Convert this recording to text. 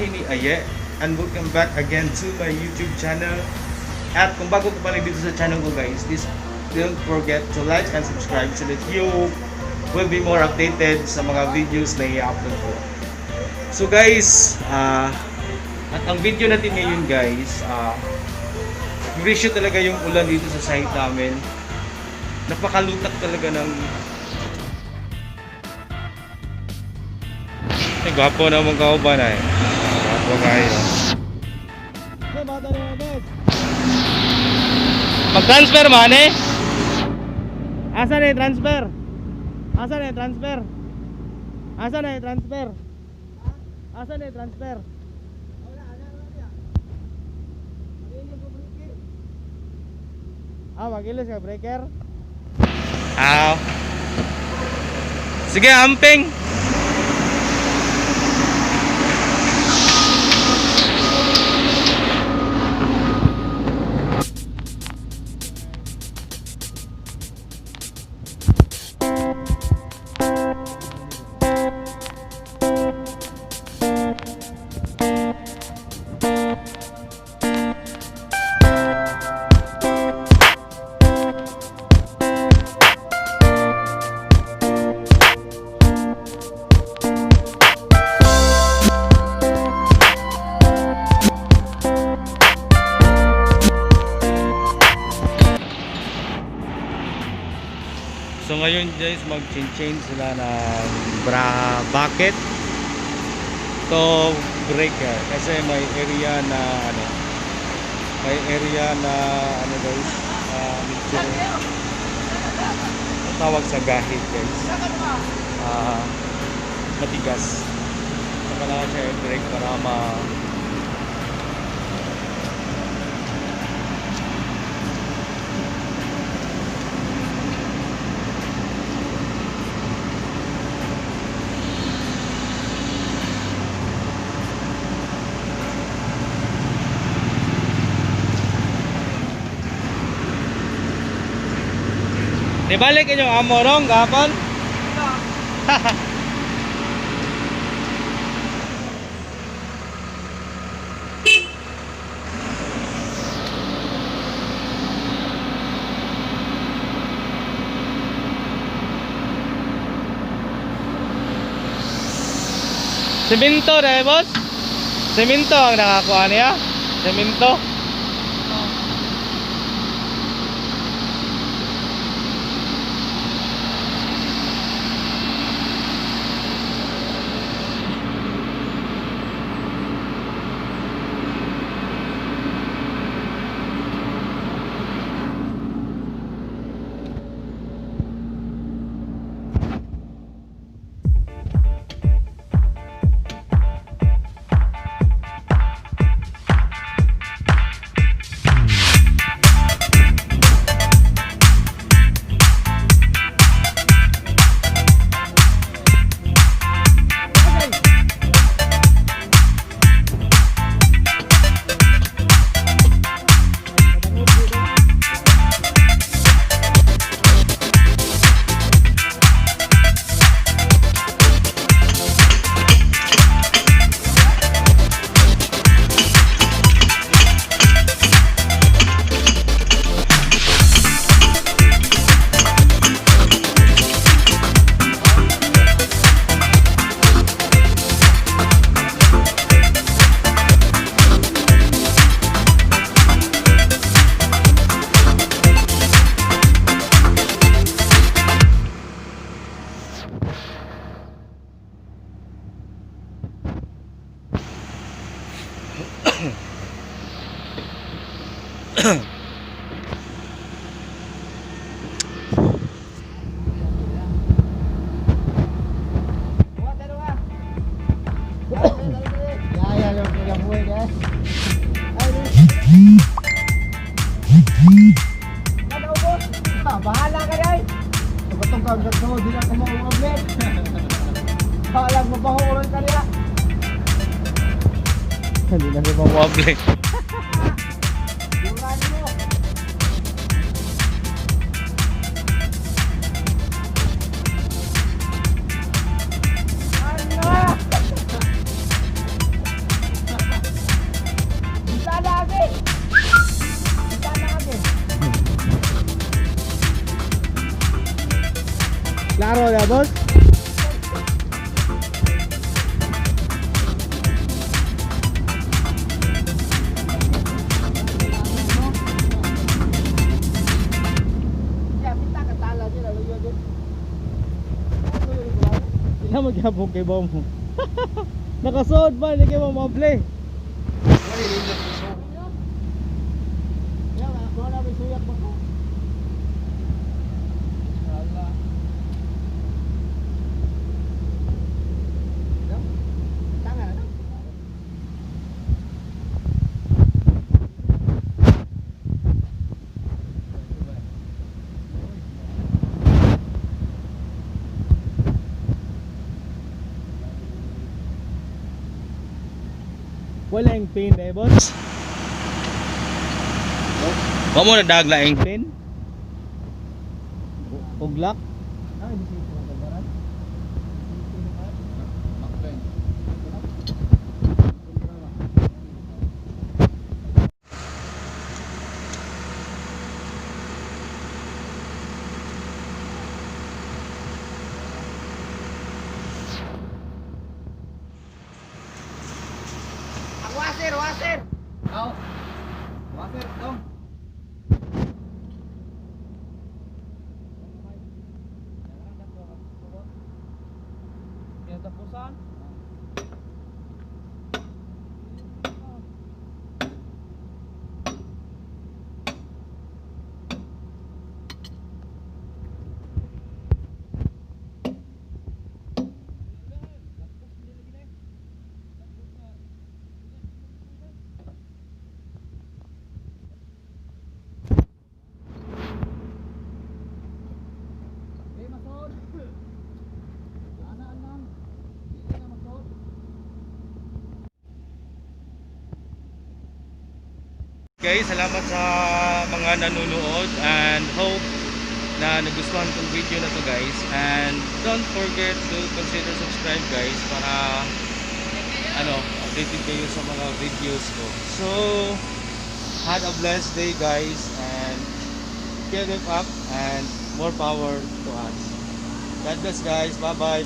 biyahe ni Aye, and welcome back again to my YouTube channel. At kung bago ka pa lang dito sa channel ko guys, please don't forget to like and subscribe so that you will be more updated sa mga videos na i-upload ko. So guys, at ang video natin ngayon guys, reshoot talaga yung ulan dito sa site namin. Napakalutak talaga ng... Ay, gwapo na mong kauban ay. Gwapo kayo. Mag-transfer man eh. Asa na yung transfer? Asa na yung transfer? Asa na yung transfer? Asa na yung transfer? Magilis ka breaker? Sige, amping. So ngayon guys, mag-change sila ng Backet to breaker kasi may area na guys, medyo tawag sa gahit guys, matigas. So kailangan siya i-brake para ibalik inyong amorong gapon. Semento deh bos. Semento ang nakakuha niya. Semento. Bahala ka dahil. Pagkatong kagad ko, di na ka mauulit. Bahalang mabahulan ka nila. Hindi na siya mamuable. Buran mo. Ano? na, boss? Ina magyabog kay Bom. Nakasod ba ni kay mo maple? Wala yung pin eh, boss. Wa mo na dagla yung pin? Uglak? Ay, di siya nagabaran. Wasir! Au. Wasir dong. Yan tapusan. Guys, salamat sa mga nanonood and hope na nagustuhan tong video na to guys, and don't forget to consider subscribe guys para updated kayo sa mga videos ko. So have a blessed day guys, and keep it up and more power to us. God bless guys. Bye bye.